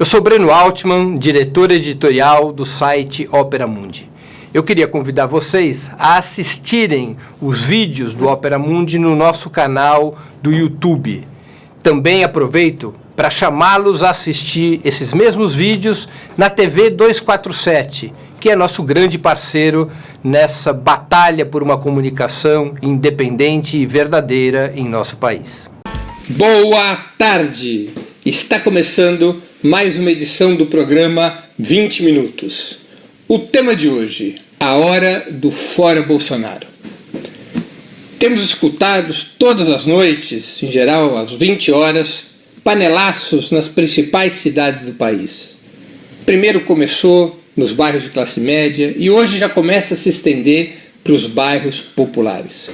Eu sou Breno Altman, diretor editorial do site Opera Mundi. Eu queria convidar vocês a assistirem os vídeos do Opera Mundi no nosso canal do YouTube. Também aproveito para chamá-los a assistir esses mesmos vídeos na TV 247, que é nosso grande parceiro nessa batalha por uma comunicação independente e verdadeira em nosso país. Boa tarde! Está começando mais uma edição do programa 20 Minutos. O tema de hoje, a hora do Fora Bolsonaro. Temos escutado todas as noites, em geral às 20 horas, panelaços nas principais cidades do país. Primeiro começou nos bairros de classe média e hoje já começa a se estender para os bairros populares.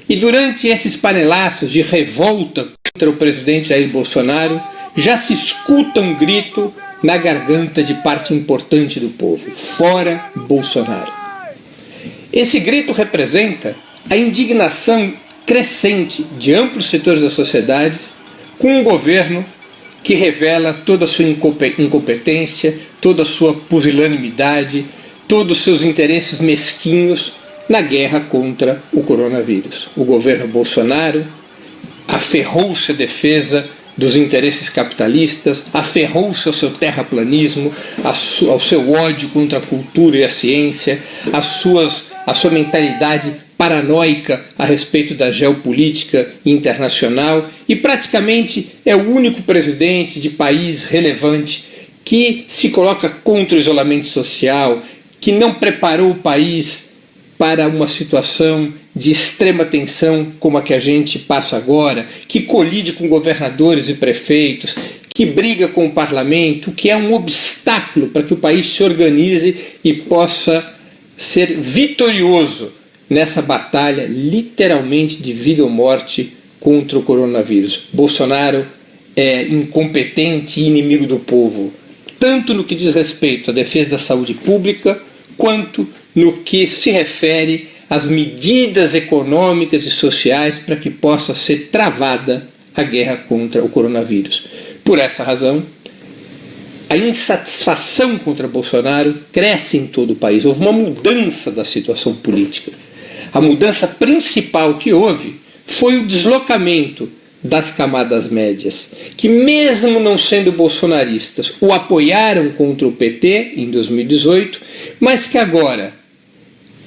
E durante esses panelaços de revolta contra o presidente Jair Bolsonaro, já se escuta um grito na garganta de parte importante do povo: fora Bolsonaro. Esse grito representa a indignação crescente de amplos setores da sociedade com um governo que revela toda a sua incompetência, toda a sua pusilanimidade, todos os seus interesses mesquinhos na guerra contra o coronavírus. O governo Bolsonaro aferrou-se à defesa dos interesses capitalistas, aferrou-se ao seu terraplanismo, ao seu ódio contra a cultura e a ciência, a sua mentalidade paranoica a respeito da geopolítica internacional, e praticamente é o único presidente de país relevante que se coloca contra o isolamento social, que não preparou o país para uma situação de extrema tensão como a que a gente passa agora, que colide com governadores e prefeitos, que briga com o parlamento, que é um obstáculo para que o país se organize e possa ser vitorioso nessa batalha literalmente de vida ou morte contra o coronavírus. Bolsonaro é incompetente e inimigo do povo, tanto no que diz respeito à defesa da saúde pública, quanto no que se refere às medidas econômicas e sociais para que possa ser travada a guerra contra o coronavírus. Por essa razão, a insatisfação contra Bolsonaro cresce em todo o país. Houve uma mudança da situação política. A mudança principal que houve foi o deslocamento das camadas médias, que mesmo não sendo bolsonaristas, o apoiaram contra o PT em 2018, mas que agora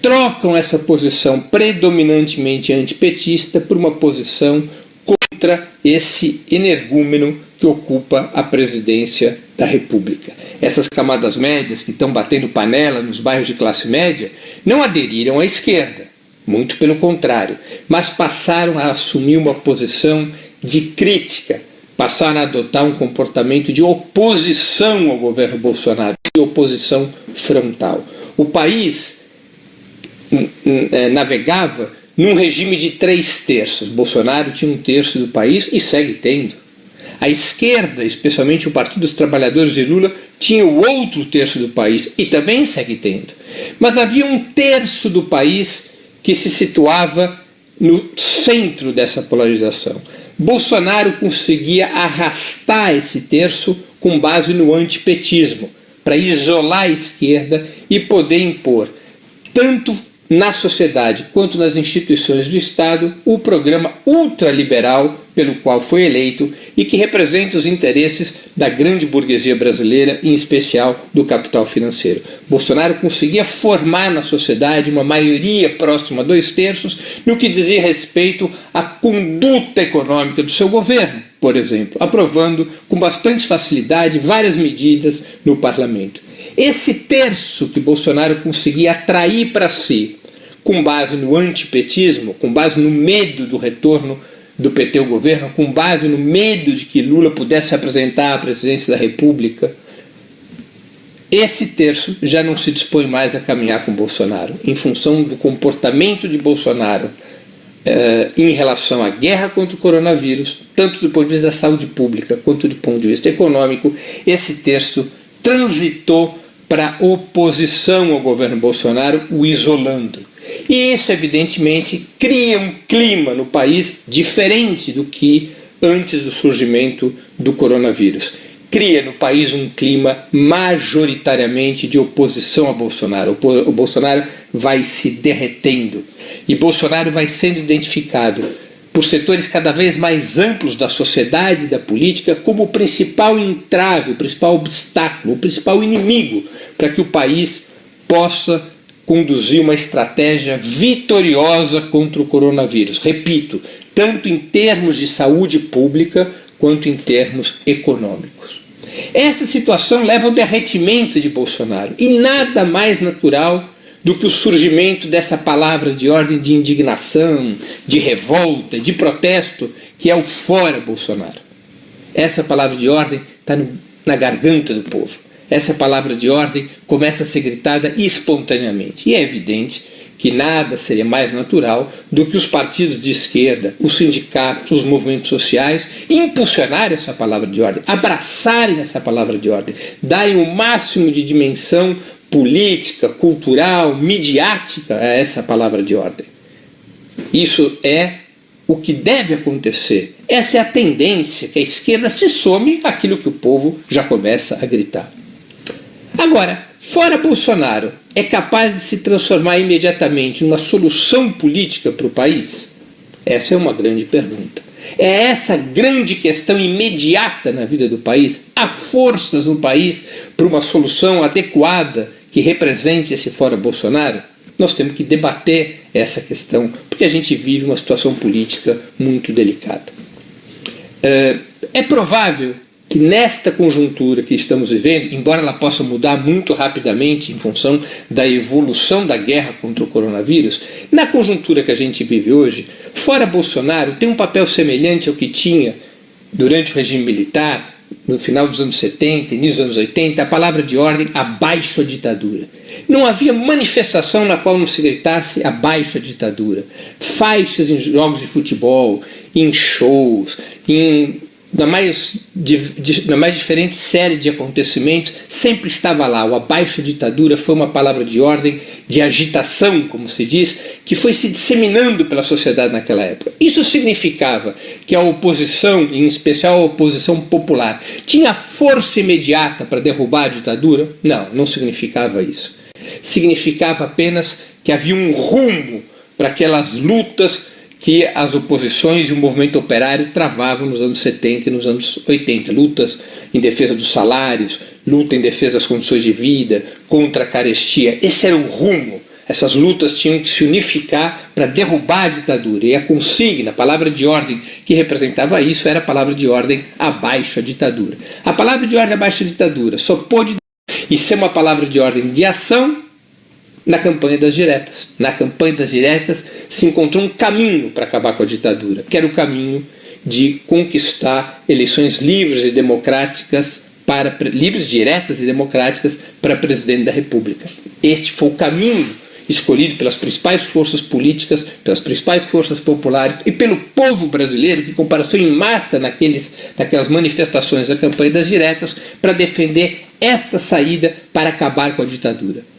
trocam essa posição predominantemente antipetista por uma posição contra esse energúmeno que ocupa a presidência da República. Essas camadas médias que estão batendo panela nos bairros de classe média não aderiram à esquerda, muito pelo contrário, mas passaram a assumir uma posição de crítica, passaram a adotar um comportamento de oposição ao governo Bolsonaro, de oposição frontal. O país navegava num regime de 3/3. Bolsonaro tinha 1/3 do país e segue tendo. A esquerda, especialmente o Partido dos Trabalhadores de Lula, tinha o outro 1/3 do país e também segue tendo. Mas havia 1/3 do país que se situava no centro dessa polarização. Bolsonaro conseguia arrastar esse terço com base no antipetismo, para isolar a esquerda e poder impor, tanto na sociedade quanto nas instituições do Estado, o programa ultraliberal pelo qual foi eleito e que representa os interesses da grande burguesia brasileira, em especial do capital financeiro. Bolsonaro conseguia formar na sociedade uma maioria próxima a 2/3 no que dizia respeito à conduta econômica do seu governo, por exemplo, aprovando com bastante facilidade várias medidas no parlamento. Esse terço que Bolsonaro conseguia atrair para si, com base no antipetismo, com base no medo do retorno do PT ao governo, com base no medo de que Lula pudesse se apresentar à presidência da República, esse terço já não se dispõe mais a caminhar com Bolsonaro, em função do comportamento de Bolsonaro em relação à guerra contra o coronavírus, tanto do ponto de vista da saúde pública quanto do ponto de vista econômico. Esse terço transitou para oposição ao governo Bolsonaro, o isolando. E isso, evidentemente, cria um clima no país diferente do que antes do surgimento do coronavírus. cria no país um clima majoritariamente de oposição a Bolsonaro. O Bolsonaro vai se derretendo e Bolsonaro vai sendo identificado por setores cada vez mais amplos da sociedade e da política como o principal entrave, o principal obstáculo, o principal inimigo para que o país possa conduzir uma estratégia vitoriosa contra o coronavírus. Repito, tanto em termos de saúde pública quanto em termos econômicos. Essa situação leva ao derretimento de Bolsonaro e nada mais natural do que o surgimento dessa palavra de ordem de indignação, de revolta, de protesto, que é o fora Bolsonaro. Essa palavra de ordem está na garganta do povo. Essa palavra de ordem começa a ser gritada espontaneamente. E é evidente que nada seria mais natural do que os partidos de esquerda, os sindicatos, os movimentos sociais impulsionarem essa palavra de ordem, abraçarem essa palavra de ordem, darem o máximo de dimensão política, cultural, midiática a essa palavra de ordem. Isso é o que deve acontecer. Essa é a tendência, que a esquerda se some àquilo que o povo já começa a gritar. Agora, fora Bolsonaro, é capaz de se transformar imediatamente numa solução política para o país? Essa é uma grande pergunta. É essa grande questão imediata na vida do país? Há forças no país para uma solução adequada que represente esse fora Bolsonaro? Nós temos que debater essa questão, porque a gente vive uma situação política muito delicada. É provável que nesta conjuntura que estamos vivendo, embora ela possa mudar muito rapidamente em função da evolução da guerra contra o coronavírus, na conjuntura que a gente vive hoje, fora Bolsonaro tem um papel semelhante ao que tinha durante o regime militar, no final dos anos 70, início dos anos 80, a palavra de ordem abaixo a ditadura. Não havia manifestação na qual não se gritasse abaixo a ditadura. Faixas em jogos de futebol, em shows, na mais diferente série de acontecimentos, sempre estava lá. O abaixo a ditadura foi uma palavra de ordem, de agitação, como se diz, que foi se disseminando pela sociedade naquela época. Isso significava que a oposição, em especial a oposição popular, tinha força imediata para derrubar a ditadura? Não, não significava isso. Significava apenas que havia um rumo para aquelas lutas que as oposições e o movimento operário travavam nos anos 70 e nos anos 80. Lutas em defesa dos salários, luta em defesa das condições de vida, contra a carestia. Esse era o rumo. Essas lutas tinham que se unificar para derrubar a ditadura. E a consigna, a palavra de ordem que representava isso, era a palavra de ordem abaixo a ditadura. A palavra de ordem abaixo a ditadura só pôde ser uma palavra de ordem de ação na campanha das diretas. Na campanha das diretas se encontrou um caminho para acabar com a ditadura, que era o caminho de conquistar eleições livres e democráticas, livres, diretas e democráticas para presidente da República. Este foi o caminho escolhido pelas principais forças políticas, pelas principais forças populares e pelo povo brasileiro, que compareceu em massa naquelas manifestações da campanha das diretas para defender esta saída para acabar com a ditadura.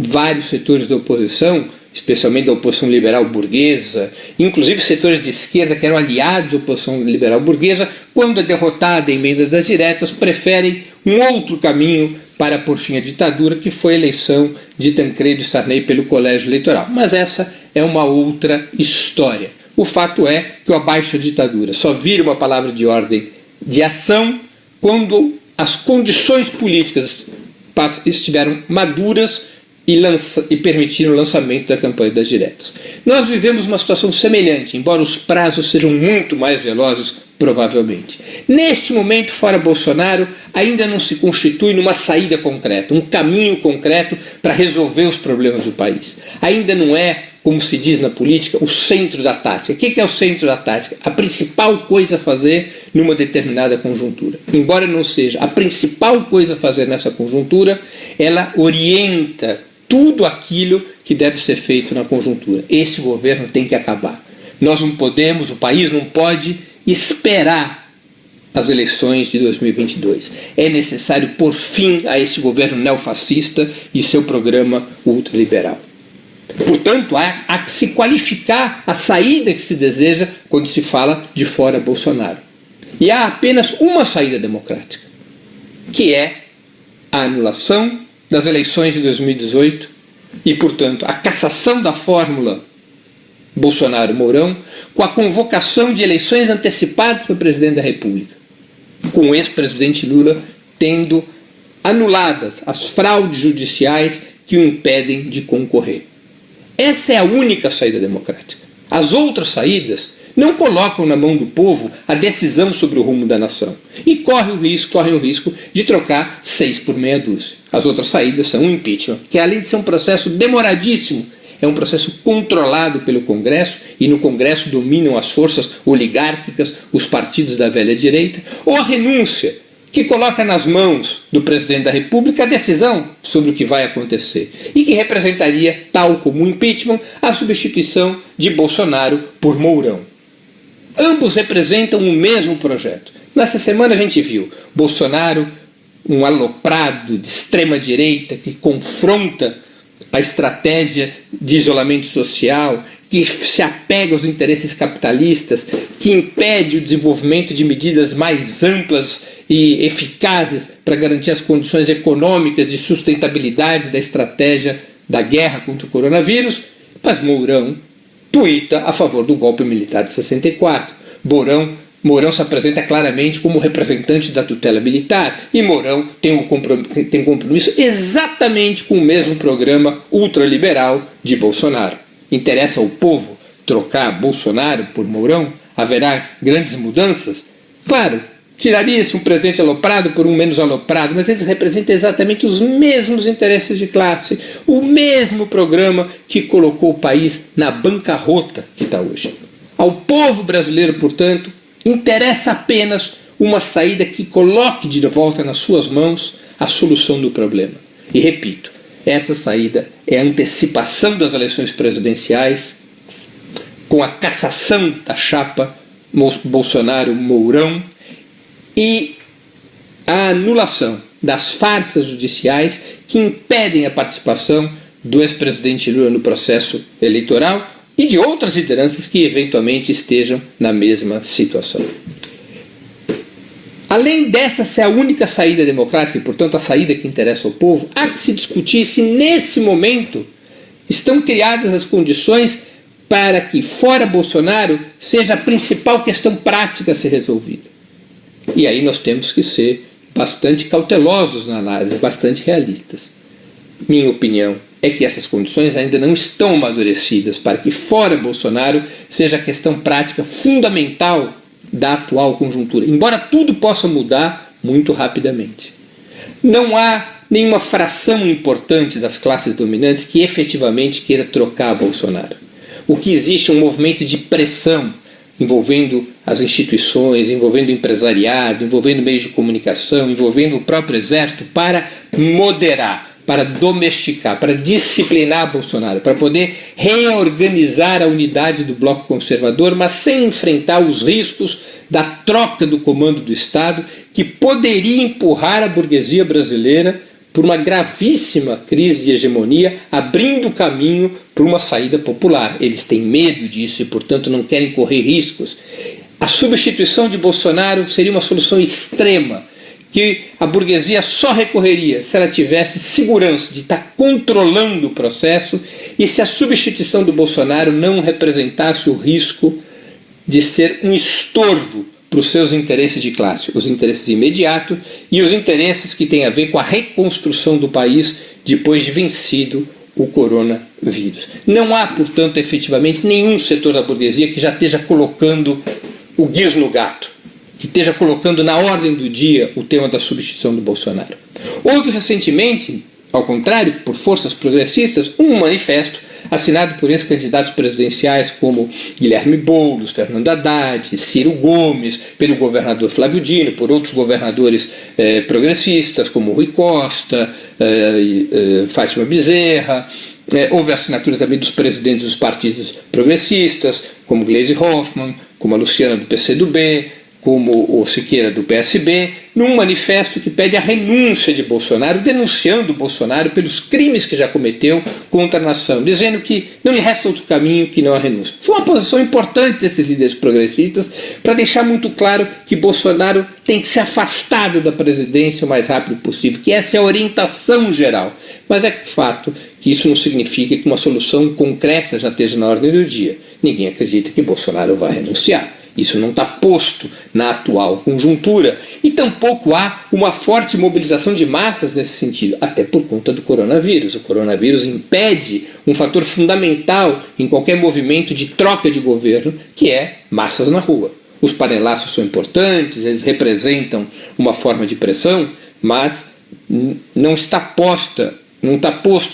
Vários setores da oposição, especialmente da oposição liberal burguesa, inclusive setores de esquerda que eram aliados da oposição liberal burguesa, quando é derrotada a emenda das diretas, preferem um outro caminho para pôr fim à ditadura, que foi a eleição de Tancredo Sarney pelo colégio eleitoral. Mas essa é uma outra história. O fato é que o abaixo a ditadura só vira uma palavra de ordem de ação quando as condições políticas estiveram maduras e permitiram o lançamento da campanha das diretas. Nós vivemos uma situação semelhante, embora os prazos sejam muito mais velozes, provavelmente. Neste momento, fora Bolsonaro, ainda não se constitui numa saída concreta, um caminho concreto para resolver os problemas do país. Ainda não é, como se diz na política, o centro da tática. O que é o centro da tática? A principal coisa a fazer numa determinada conjuntura. Embora não seja a principal coisa a fazer nessa conjuntura, ela orienta tudo aquilo que deve ser feito na conjuntura. Esse governo tem que acabar. Nós não podemos, o país não pode esperar as eleições de 2022. É necessário pôr fim a esse governo neofascista e seu programa ultraliberal. Portanto, há que se qualificar a saída que se deseja quando se fala de fora Bolsonaro. E há apenas uma saída democrática. que é a anulação das eleições de 2018 e, portanto, a cassação da fórmula Bolsonaro-Mourão, com a convocação de eleições antecipadas para presidente da República, com o ex-presidente Lula tendo anuladas as fraudes judiciais que o impedem de concorrer. Essa é a única saída democrática. As outras saídas não colocam na mão do povo a decisão sobre o rumo da nação e correm o risco de trocar 6 por meia dúzia. As outras saídas são o impeachment, que além de ser um processo demoradíssimo, é um processo controlado pelo Congresso, e no Congresso dominam as forças oligárquicas, os partidos da velha direita, ou a renúncia, que coloca nas mãos do presidente da República a decisão sobre o que vai acontecer, e que representaria, tal como o impeachment, a substituição de Bolsonaro por Mourão. Ambos representam o mesmo projeto. Nessa semana a gente viu Bolsonaro, um aloprado de extrema-direita que confronta a estratégia de isolamento social, que se apega aos interesses capitalistas, que impede o desenvolvimento de medidas mais amplas e eficazes para garantir as condições econômicas de sustentabilidade da estratégia da guerra contra o coronavírus, mas Mourão tuita a favor do golpe militar de 64. Mourão se apresenta claramente como representante da tutela militar, e Mourão tem compromisso exatamente com o mesmo programa ultraliberal de Bolsonaro. Interessa ao povo trocar Bolsonaro por Mourão? Haverá grandes mudanças? Claro, tiraria-se um presidente aloprado por um menos aloprado, mas eles representam exatamente os mesmos interesses de classe, o mesmo programa que colocou o país na bancarrota que está hoje. Ao povo brasileiro, portanto, interessa apenas uma saída que coloque de volta nas suas mãos a solução do problema. E repito, essa saída é a antecipação das eleições presidenciais, com a cassação da chapa Bolsonaro-Mourão e a anulação das farsas judiciais que impedem a participação do ex-presidente Lula no processo eleitoral e de outras lideranças que eventualmente estejam na mesma situação. Além dessa ser a única saída democrática e, portanto, a saída que interessa ao povo, há que se discutir se nesse momento estão criadas as condições para que, fora Bolsonaro, seja a principal questão prática a ser resolvida. E aí nós temos que ser bastante cautelosos na análise, bastante realistas. Minha opinião é que essas condições ainda não estão amadurecidas para que, fora Bolsonaro, seja a questão prática fundamental da atual conjuntura, embora tudo possa mudar muito rapidamente. Não há nenhuma fração importante das classes dominantes que efetivamente queira trocar Bolsonaro. O que existe é um movimento de pressão envolvendo as instituições, envolvendo o empresariado, envolvendo meios de comunicação, envolvendo o próprio exército para moderar, para domesticar, para disciplinar Bolsonaro, para poder reorganizar a unidade do bloco conservador, mas sem enfrentar os riscos da troca do comando do Estado, que poderia empurrar a burguesia brasileira por uma gravíssima crise de hegemonia, abrindo caminho para uma saída popular. Eles têm medo disso e, portanto, não querem correr riscos. A substituição de Bolsonaro seria uma solução extrema, que a burguesia só recorreria se ela tivesse segurança de estar controlando o processo e se a substituição do Bolsonaro não representasse o risco de ser um estorvo para os seus interesses de classe, os interesses imediatos e os interesses que têm a ver com a reconstrução do país depois de vencido o coronavírus. Não há, portanto, efetivamente nenhum setor da burguesia que já esteja colocando o guiz no gato, que esteja colocando na ordem do dia o tema da substituição do Bolsonaro. Houve recentemente, ao contrário, por forças progressistas, um manifesto assinado por ex-candidatos presidenciais como Guilherme Boulos, Fernando Haddad, Ciro Gomes, pelo governador Flávio Dino, por outros governadores progressistas como Rui Costa, Fátima Bezerra. Houve a assinatura também dos presidentes dos partidos progressistas, como Gleisi Hoffmann, como a Luciana do PCdoB, como o Siqueira do PSB, num manifesto que pede a renúncia de Bolsonaro, denunciando Bolsonaro pelos crimes que já cometeu contra a nação, dizendo que não lhe resta outro caminho que não a renúncia. Foi uma posição importante desses líderes progressistas para deixar muito claro que Bolsonaro tem que ser afastado da presidência o mais rápido possível, que essa é a orientação geral. Mas é fato que isso não significa que uma solução concreta já esteja na ordem do dia. Ninguém acredita que Bolsonaro vai renunciar. Isso não está posto na atual conjuntura e tampouco há uma forte mobilização de massas nesse sentido, até por conta do coronavírus. O coronavírus impede um fator fundamental em qualquer movimento de troca de governo, que é massas na rua. Os panelaços são importantes, eles representam uma forma de pressão, mas não está posto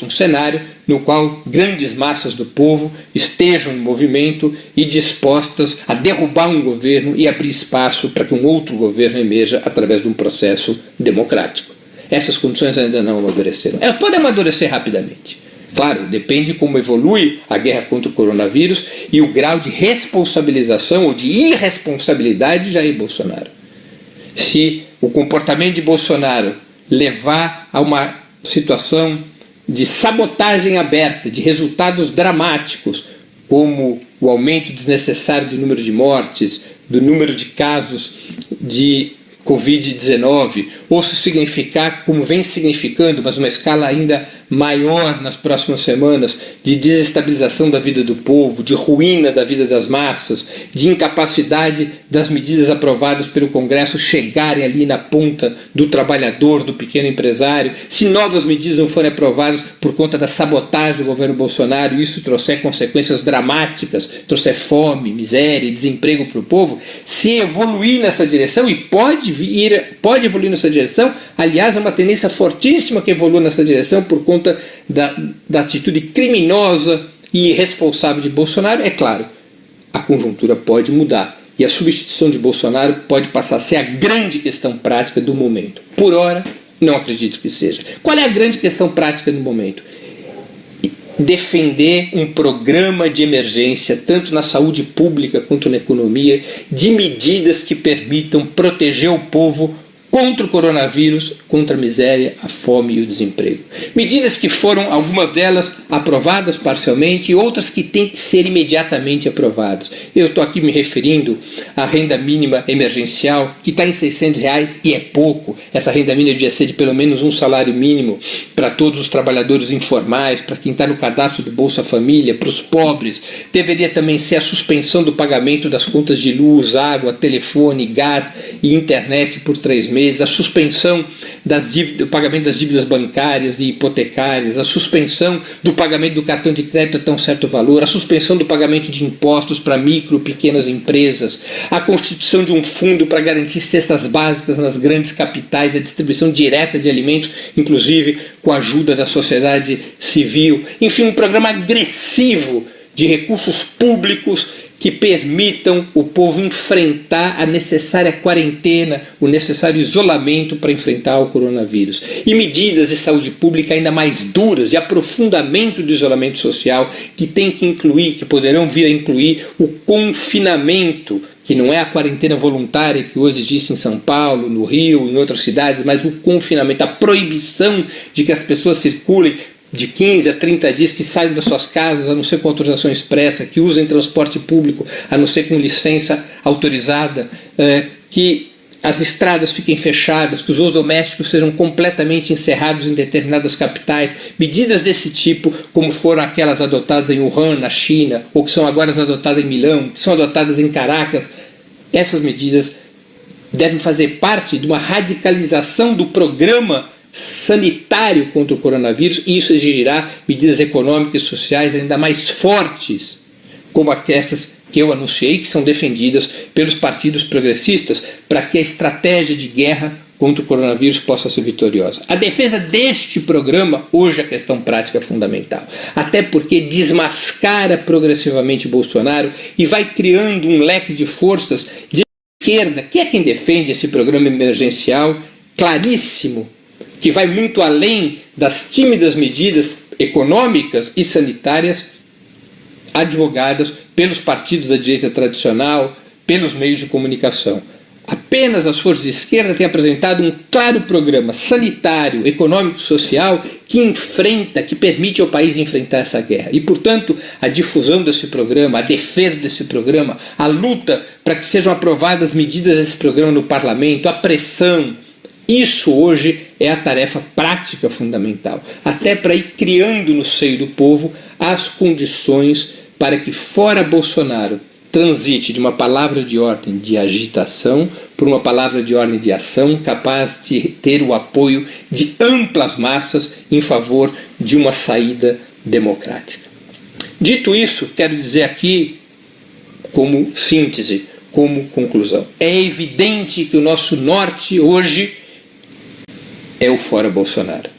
um cenário no qual grandes massas do povo estejam em movimento e dispostas a derrubar um governo e abrir espaço para que um outro governo emerja através de um processo democrático. Essas condições ainda não amadureceram. Elas podem amadurecer rapidamente. Claro, depende de como evolui a guerra contra o coronavírus e o grau de responsabilização ou de irresponsabilidade de Jair Bolsonaro. Se o comportamento de Bolsonaro levar a uma situação de sabotagem aberta, de resultados dramáticos, como o aumento desnecessário do número de mortes, do número de casos de Covid-19, ou se significar, como vem significando, mas uma escala ainda maior nas próximas semanas, de desestabilização da vida do povo, de ruína da vida das massas, de incapacidade das medidas aprovadas pelo Congresso chegarem ali na ponta do trabalhador, do pequeno empresário, se novas medidas não forem aprovadas por conta da sabotagem do governo Bolsonaro e isso trouxer consequências dramáticas, trouxer fome, miséria e desemprego para o povo, se evoluir nessa direção, e pode evoluir nessa direção, aliás, é uma tendência fortíssima que evolua nessa direção por conta da atitude criminosa e irresponsável de Bolsonaro, é claro, a conjuntura pode mudar e a substituição de Bolsonaro pode passar a ser a grande questão prática do momento. Por ora, não acredito que seja. Qual é a grande questão prática do momento? Defender um programa de emergência, tanto na saúde pública quanto na economia, de medidas que permitam proteger o povo contra o coronavírus, contra a miséria, a fome e o desemprego. Medidas que foram, algumas delas, aprovadas parcialmente e outras que têm que ser imediatamente aprovadas. Eu estou aqui me referindo à renda mínima emergencial, que está em R$600 e é pouco. Essa renda mínima devia ser de pelo menos um salário mínimo para todos os trabalhadores informais, para quem está no cadastro do Bolsa Família, para os pobres. Deveria também ser a suspensão do pagamento das contas de luz, água, telefone, gás e internet por 3 meses, a suspensão do pagamento das dívidas bancárias e hipotecárias, a suspensão do pagamento do cartão de crédito até um certo valor, a suspensão do pagamento de impostos para micro e pequenas empresas, a constituição de um fundo para garantir cestas básicas nas grandes capitais, a distribuição direta de alimentos, inclusive com a ajuda da sociedade civil, enfim, um programa agressivo de recursos públicos que permitam o povo enfrentar a necessária quarentena, o necessário isolamento para enfrentar o coronavírus. E medidas de saúde pública ainda mais duras, de aprofundamento do isolamento social, que tem que incluir, que poderão vir a incluir o confinamento, que não é a quarentena voluntária que hoje existe em São Paulo, no Rio, em outras cidades, mas o confinamento, a proibição de que as pessoas circulem de 15 a 30 dias, que saiam das suas casas, a não ser com autorização expressa, que usem transporte público, a não ser com licença autorizada, que as estradas fiquem fechadas, que os voos domésticos sejam completamente encerrados em determinadas capitais, medidas desse tipo, como foram aquelas adotadas em Wuhan, na China, ou que são agora adotadas em Milão, que são adotadas em Caracas. Essas medidas devem fazer parte de uma radicalização do programa sanitário contra o coronavírus, e isso exigirá medidas econômicas e sociais ainda mais fortes, como essas que eu anunciei, que são defendidas pelos partidos progressistas, para que a estratégia de guerra contra o coronavírus possa ser vitoriosa. A defesa deste programa, hoje, a questão prática é fundamental, até porque desmascara progressivamente Bolsonaro e vai criando um leque de forças de esquerda, que é quem defende esse programa emergencial claríssimo, que vai muito além das tímidas medidas econômicas e sanitárias advogadas pelos partidos da direita tradicional, pelos meios de comunicação. apenas as forças de esquerda têm apresentado um claro programa sanitário, econômico, social que permite ao país enfrentar essa guerra. E, portanto, a difusão desse programa, a defesa desse programa, a luta para que sejam aprovadas medidas desse programa no parlamento, a pressão, isso hoje é a tarefa prática fundamental, até para ir criando no seio do povo as condições para que, fora Bolsonaro, transite de uma palavra de ordem de agitação por uma palavra de ordem de ação capaz de ter o apoio de amplas massas em favor de uma saída democrática. Dito isso, quero dizer aqui, como síntese, como conclusão, é evidente que o nosso norte hoje é o fora Bolsonaro.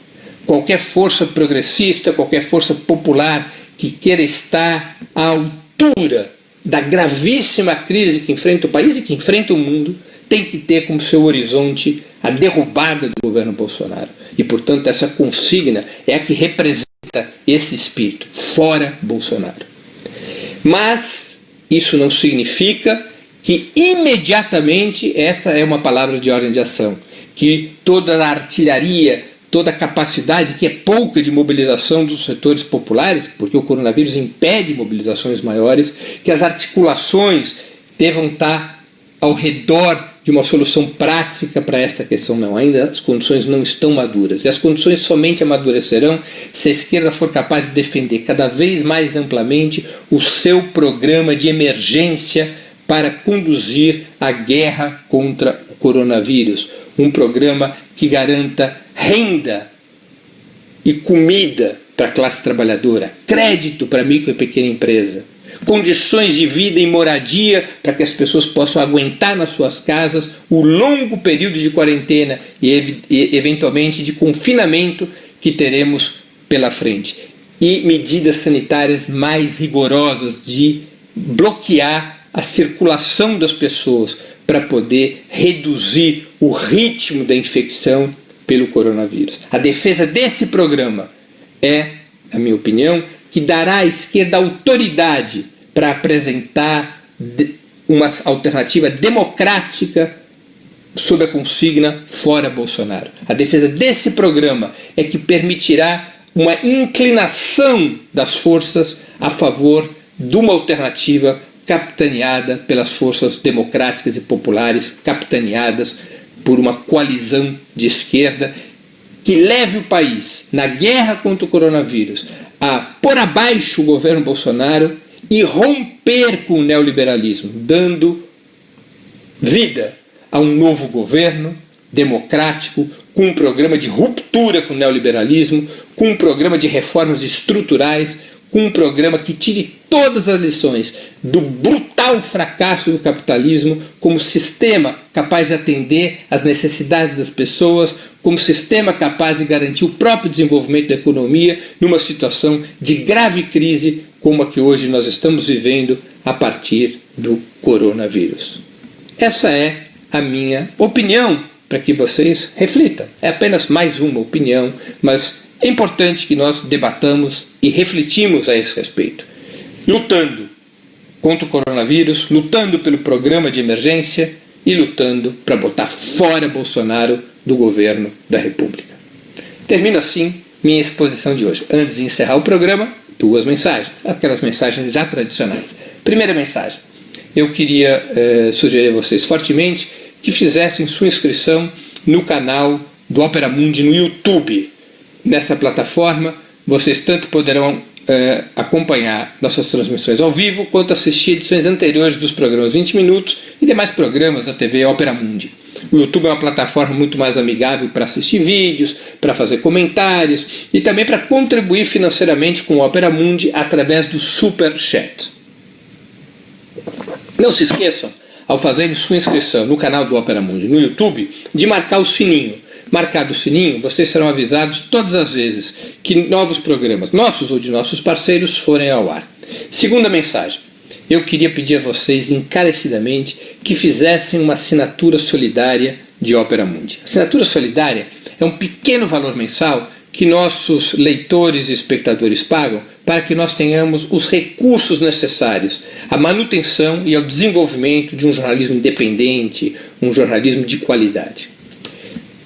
Qualquer força progressista, qualquer força popular que queira estar à altura da gravíssima crise que enfrenta o país e que enfrenta o mundo, tem que ter como seu horizonte a derrubada do governo Bolsonaro. E, portanto, essa consigna é a que representa esse espírito, fora Bolsonaro. Mas isso não significa que imediatamente essa é uma palavra de ordem de ação, que toda a artilharia, toda a capacidade, que é pouca, de mobilização dos setores populares, porque o coronavírus impede mobilizações maiores, que as articulações devam estar ao redor de uma solução prática para essa questão. Não, ainda as condições não estão maduras. E as condições somente amadurecerão se a esquerda for capaz de defender cada vez mais amplamente o seu programa de emergência para conduzir a guerra contra o coronavírus. Um programa que garanta renda e comida para a classe trabalhadora, crédito para a micro e pequena empresa, condições de vida e moradia para que as pessoas possam aguentar nas suas casas o longo período de quarentena e eventualmente de confinamento que teremos pela frente. E medidas sanitárias mais rigorosas de bloquear a circulação das pessoas para poder reduzir o ritmo da infecção pelo coronavírus. A defesa desse programa é, na minha opinião, que dará à esquerda autoridade para apresentar uma alternativa democrática sob a consigna fora Bolsonaro. A defesa desse programa é que permitirá uma inclinação das forças a favor de uma alternativa capitaneada pelas forças democráticas e populares, capitaneadas por uma coalizão de esquerda que leve o país na guerra contra o coronavírus a pôr abaixo o governo Bolsonaro e romper com o neoliberalismo, dando vida a um novo governo democrático, com um programa de ruptura com o neoliberalismo, com um programa de reformas estruturais, com um programa que tire todas as lições do brutal fracasso do capitalismo como sistema capaz de atender às necessidades das pessoas, como sistema capaz de garantir o próprio desenvolvimento da economia numa situação de grave crise como a que hoje nós estamos vivendo a partir do coronavírus. Essa é a minha opinião, para que vocês reflitam. É apenas mais uma opinião, mas é importante que nós debatamos e refletimos a esse respeito, lutando contra o coronavírus, lutando pelo programa de emergência e lutando para botar fora Bolsonaro do governo da República. Termino assim minha exposição de hoje. Antes de encerrar o programa, 2 mensagens, aquelas mensagens já tradicionais. Primeira mensagem, eu queria sugerir a vocês fortemente que fizessem sua inscrição no canal do Opera Mundi no YouTube. Nessa plataforma, vocês tanto poderão acompanhar nossas transmissões ao vivo, quanto assistir edições anteriores dos programas 20 Minutos e demais programas da TV Opera Mundi. O YouTube é uma plataforma muito mais amigável para assistir vídeos, para fazer comentários e também para contribuir financeiramente com o Opera Mundi através do Super Chat. Não se esqueçam, ao fazerem sua inscrição no canal do Opera Mundi no YouTube, de marcar o sininho. Marcado o sininho, vocês serão avisados todas as vezes que novos programas, nossos ou de nossos parceiros, forem ao ar. Segunda mensagem, eu queria pedir a vocês encarecidamente que fizessem uma assinatura solidária de Opera Mundi. A assinatura solidária é um pequeno valor mensal que nossos leitores e espectadores pagam para que nós tenhamos os recursos necessários à manutenção e ao desenvolvimento de um jornalismo independente, um jornalismo de qualidade.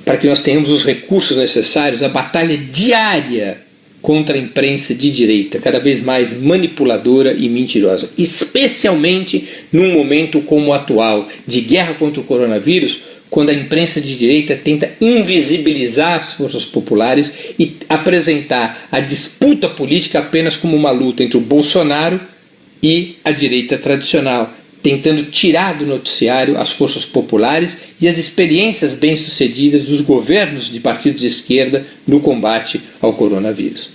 Para que nós tenhamos os recursos necessários à batalha diária contra a imprensa de direita, cada vez mais manipuladora e mentirosa, especialmente num momento como o atual, de guerra contra o coronavírus, quando a imprensa de direita tenta invisibilizar as forças populares e apresentar a disputa política apenas como uma luta entre o Bolsonaro e a direita tradicional, tentando tirar do noticiário as forças populares e as experiências bem-sucedidas dos governos de partidos de esquerda no combate ao coronavírus.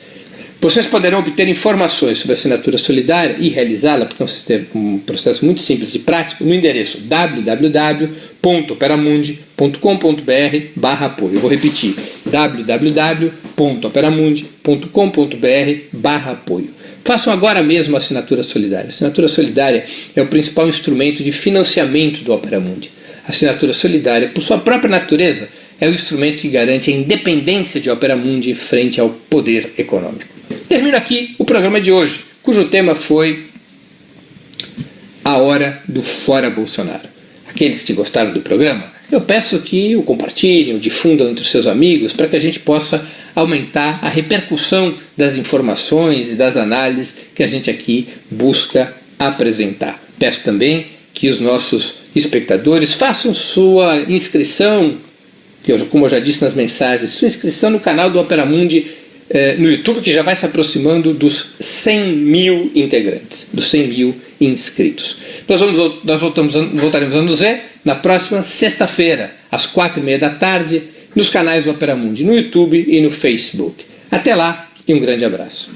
Vocês poderão obter informações sobre a assinatura solidária e realizá-la, porque é um processo muito simples e prático, no endereço www.operamundi.com.br/apoio. Eu vou repetir, www.operamundi.com.br/apoio. Façam agora mesmo a assinatura solidária. A assinatura solidária é o principal instrumento de financiamento do Opera Mundi. A assinatura solidária, por sua própria natureza, é o instrumento que garante a independência de Opera Mundi frente ao poder econômico. Termino aqui o programa de hoje, cujo tema foi a hora do Fora Bolsonaro. Aqueles que gostaram do programa, eu peço que o compartilhem, o difundam entre os seus amigos, para que a gente possa aumentar a repercussão das informações e das análises que a gente aqui busca apresentar. Peço também que os nossos espectadores façam sua inscrição, como eu já disse nas mensagens, sua inscrição no canal do Opera Mundi no YouTube, que já vai se aproximando dos 100 mil integrantes, dos 100 mil inscritos. Nós voltaremos a nos ver na próxima sexta-feira, às 4h30 da tarde, nos canais do Opera Mundi, no YouTube e no Facebook. Até lá e um grande abraço.